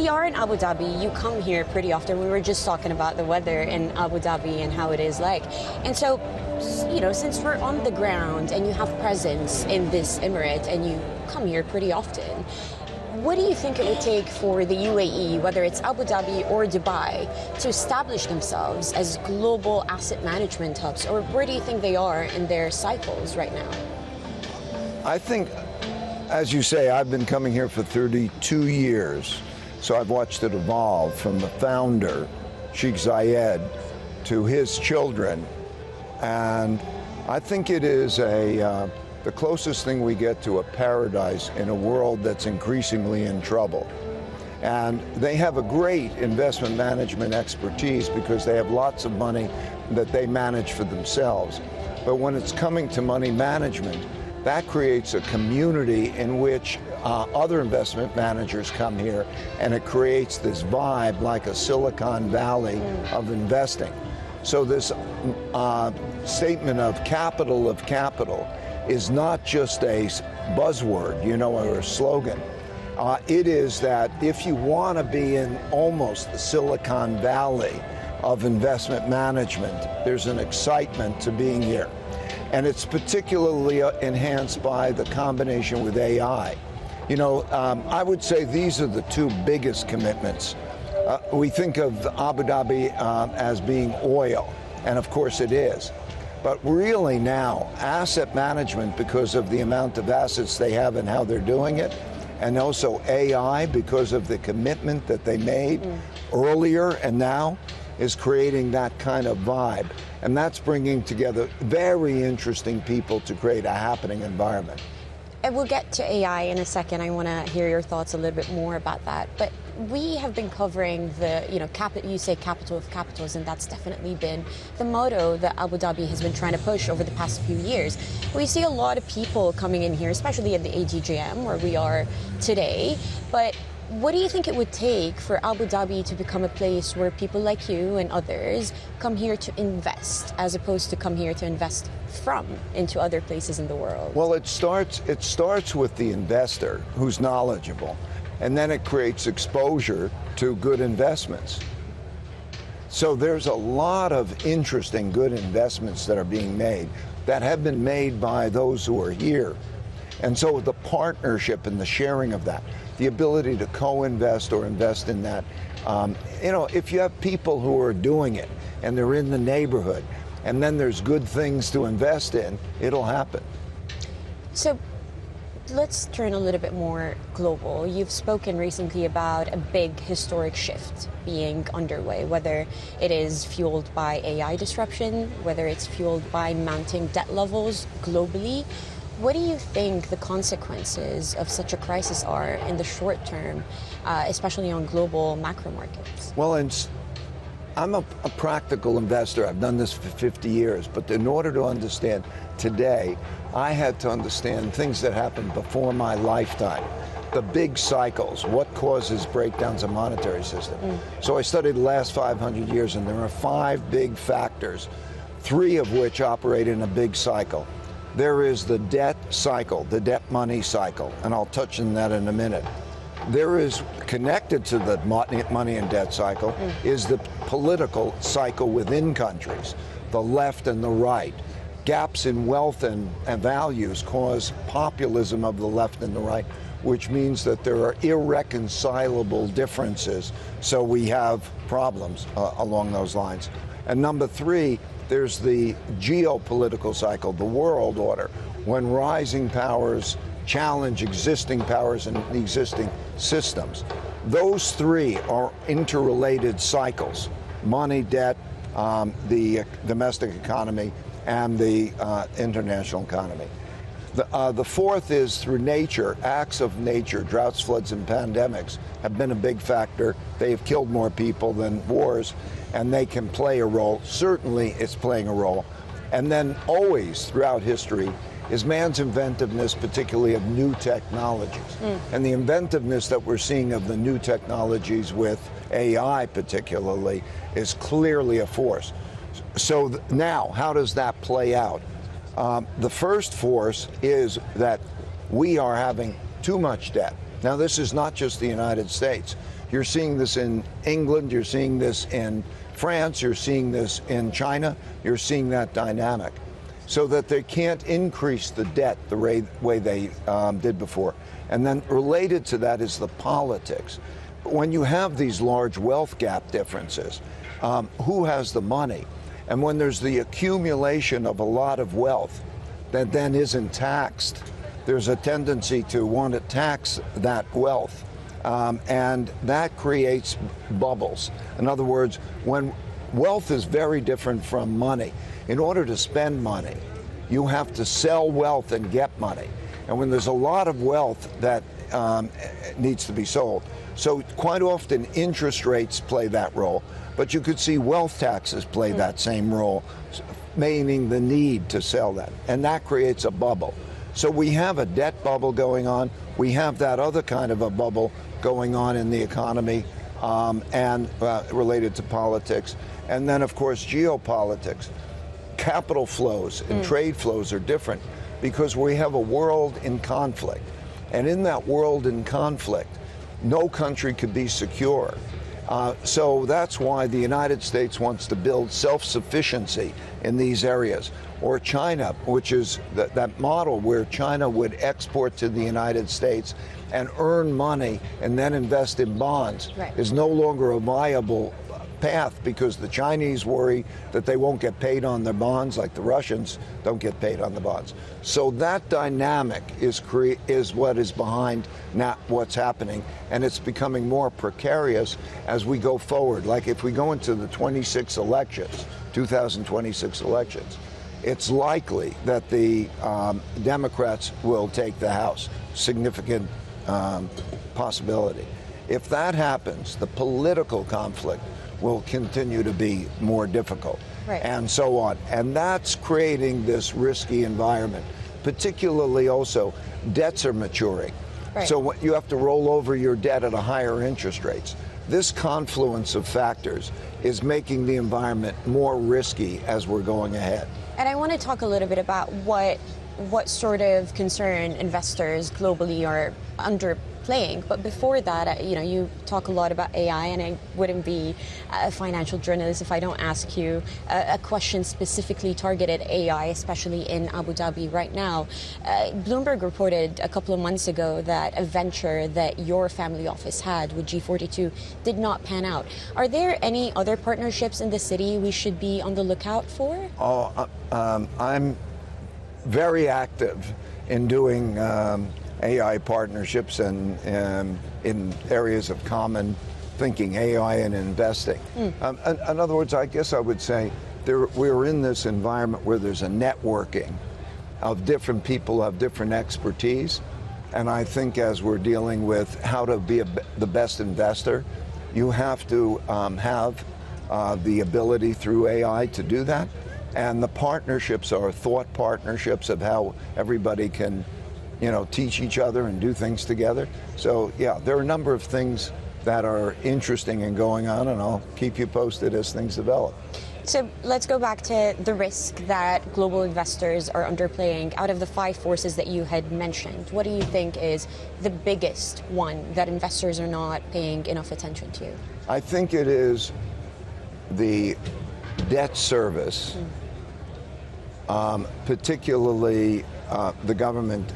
we are in Abu Dhabi. You come here pretty often. We were just talking about the weather in Abu Dhabi and how it is like. And so, you know, since we're on the ground and you have presence in this emirate and you come here pretty often, what do you think it would take for the UAE, whether it's Abu Dhabi or Dubai, to establish themselves as global asset management hubs? Or where do you think they are in their cycles right now? I think, as you say, I've been coming here for 32 years. So I've watched it evolve from the founder, Sheikh Zayed, to his children. And I think it is the closest thing we get to a paradise in a world that's increasingly in trouble. And they have a great investment management expertise because they have lots of money that they manage for themselves. But when it's coming to money management, that creates a community in which other investment managers come here, and it creates this vibe like a Silicon Valley of investing. So this statement of capital is not just a buzzword, you know, or a slogan. It is that if you want to be in almost the Silicon Valley of investment management, there's an excitement to being here. And it's particularly enhanced by the combination with AI. You know, I would say these are the two biggest commitments. We think of Abu Dhabi as being oil, and of course it is. But really now, asset management, because of the amount of assets they have and how they're doing it, and also AI, because of the commitment that they made earlier and now, is creating that kind of vibe. And that's bringing together very interesting people to create a happening environment. And we'll get to AI in a second. I want to hear your thoughts a little bit more about that. But we have been covering the, you say capital of capitals, and that's definitely been the motto that Abu Dhabi has been trying to push over the past few years. We see a lot of people coming in here, especially at the AGGM where we are today. But what do you think it would take for Abu Dhabi to become a place where people like you and others come here to invest, as opposed to come here to invest from into other places in the world? Well, it starts with the investor who's knowledgeable, and then it creates exposure to good investments. So there's a lot of interesting good investments that are being made that have been made by those who are here. And so the partnership and the sharing of that, the ability to co-invest or invest in that, if you have people who are doing it and they're in the neighborhood, and then there's good things to invest in, it'll happen. So let's turn a little bit more global. You've spoken recently about a big historic shift being underway, whether it is fueled by AI disruption, whether it's fueled by mounting debt levels globally. What do you think the consequences of such a crisis are in the short term, especially on global macro markets? Well, I'm a practical investor. I've done this for 50 years. But in order to understand today, I had to understand things that happened before my lifetime. The big cycles, what causes breakdowns of monetary system. So I studied the last 500 years, and there are 5 big factors, 3 of which operate in a big cycle. There is the debt cycle, the debt money cycle, and I'll touch on that in a minute. There is, connected to the money and debt cycle, is the political cycle within countries, the left and the right. Gaps in wealth and values cause populism of the left and the right, which means that there are irreconcilable differences, so we have problems along those lines. And number 3, there's the geopolitical cycle, the world order, when rising powers challenge existing powers and existing systems. Those 3 are interrelated cycles: money, debt, the domestic economy, and the international economy. The 4th is through nature. Acts of nature, droughts, floods, and pandemics have been a big factor. They have killed more people than wars, and they can play a role. Certainly it's playing a role. And then always throughout history is man's inventiveness, particularly of new technologies. And the inventiveness that we're seeing of the new technologies with AI particularly is clearly a force. So now, how does that play out? The first force is that we are having too much debt. Now, this is not just the United States. You're seeing this in England, you're seeing this in France, you're seeing this in China, you're seeing that dynamic. So that they can't increase the debt the way they did before. And then related to that is the politics. When you have these large wealth gap differences, who has the money? And when there's the accumulation of a lot of wealth that then isn't taxed, there's a tendency to want to tax that wealth. And that creates bubbles. In other words, when wealth is very different from money, in order to spend money, you have to sell wealth and get money. And when there's a lot of wealth that needs to be sold. So quite often interest rates play that role, but you could see wealth taxes play that same role, meaning the need to sell that. And that creates a bubble. So we have a debt bubble going on. We have that other kind of a bubble going on in the economy and related to politics. And then, of course, geopolitics. Capital flows and trade flows are different because we have a world in conflict. And in that world in conflict, no country could be secure. So that's why the United States wants to build self-sufficiency in these areas. Or China, which is that model where China would export to the United States and earn money and then invest in bonds, is no longer a viable path because the Chinese worry that they won't get paid on their bonds like the Russians don't get paid on the bonds. So that dynamic is what is behind what's happening, and it's becoming more precarious as we go forward. Like if we go into the 2026 elections, it's likely that the Democrats will take the House, significant possibility. If that happens, the political conflict will continue to be more difficult, and so on. And that's creating this risky environment. Particularly also, debts are maturing. So you have to roll over your debt at a higher interest rates. This confluence of factors is making the environment more risky as we're going ahead. And I want to talk a little bit about what sort of concern investors globally are underplaying. But before that, you talk a lot about AI, and I wouldn't be a financial journalist if I don't ask you a question specifically targeted AI, especially in Abu Dhabi right now. Bloomberg reported a couple of months ago that a venture that your family office had with G42 did not pan out. Are there any other partnerships in the city we should be on the lookout for? I'm very active in doing AI partnerships and in areas of common thinking, AI and investing. In other words, I guess I would say we're in this environment where there's a networking of different people who have different expertise. And I think as we're dealing with how to be the best investor, you have to have the ability through AI to do that. And the partnerships are thought partnerships of how everybody can, teach each other and do things together. So, yeah, there are a number of things that are interesting and going on, and I'll keep you posted as things develop. So let's go back to the risk that global investors are underplaying. Out of the 5 forces that you had mentioned, what do you think is the biggest one that investors are not paying enough attention to? I think it is the debt service, particularly the government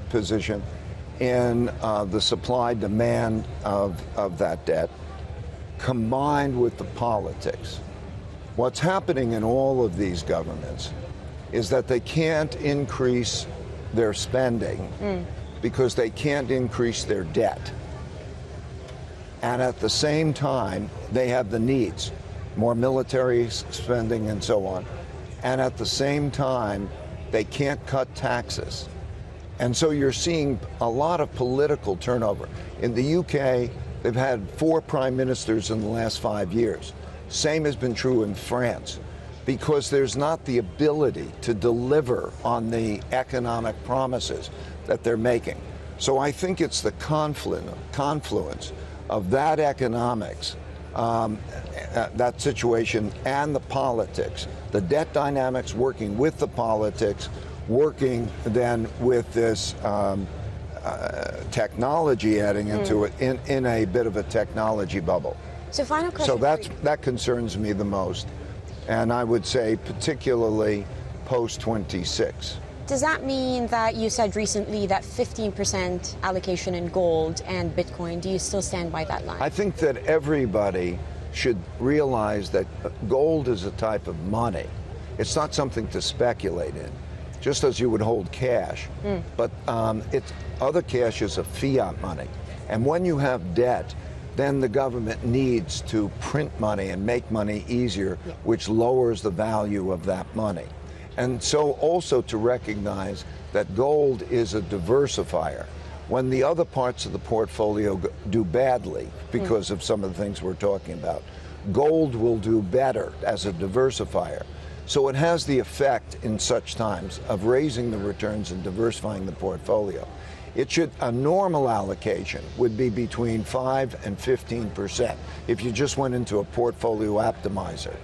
position in the supply-demand of that debt, combined with the politics. What's happening in all of these governments is that they can't increase their spending because they can't increase their debt. And at the same time, they have the needs, more military spending and so on. And at the same time, they can't cut taxes. And so you're seeing a lot of political turnover. In the UK, they've had 4 prime ministers in the last 5 years. Same has been true in France, because there's not the ability to deliver on the economic promises that they're making. So I think it's the confluence of that economics, that situation, and the politics, the debt dynamics working with the politics, working then with this technology adding into it in a bit of a technology bubble. So final question. So that concerns me the most. And I would say particularly post-26. Does that mean that you said recently that 15% allocation in gold and Bitcoin, do you still stand by that line? I think that everybody should realize that gold is a type of money. It's not something to speculate in, just as you would hold cash. But other cash is a fiat money. And when you have debt, then the government needs to print money and make money easier, which lowers the value of that money. And so also to recognize that gold is a diversifier. When the other parts of the portfolio do badly because of some of the things we're talking about, gold will do better as a diversifier. So it has the effect in such times of raising the returns and diversifying the portfolio. A normal allocation would be between 5 and 15% if you just went into a portfolio optimizer.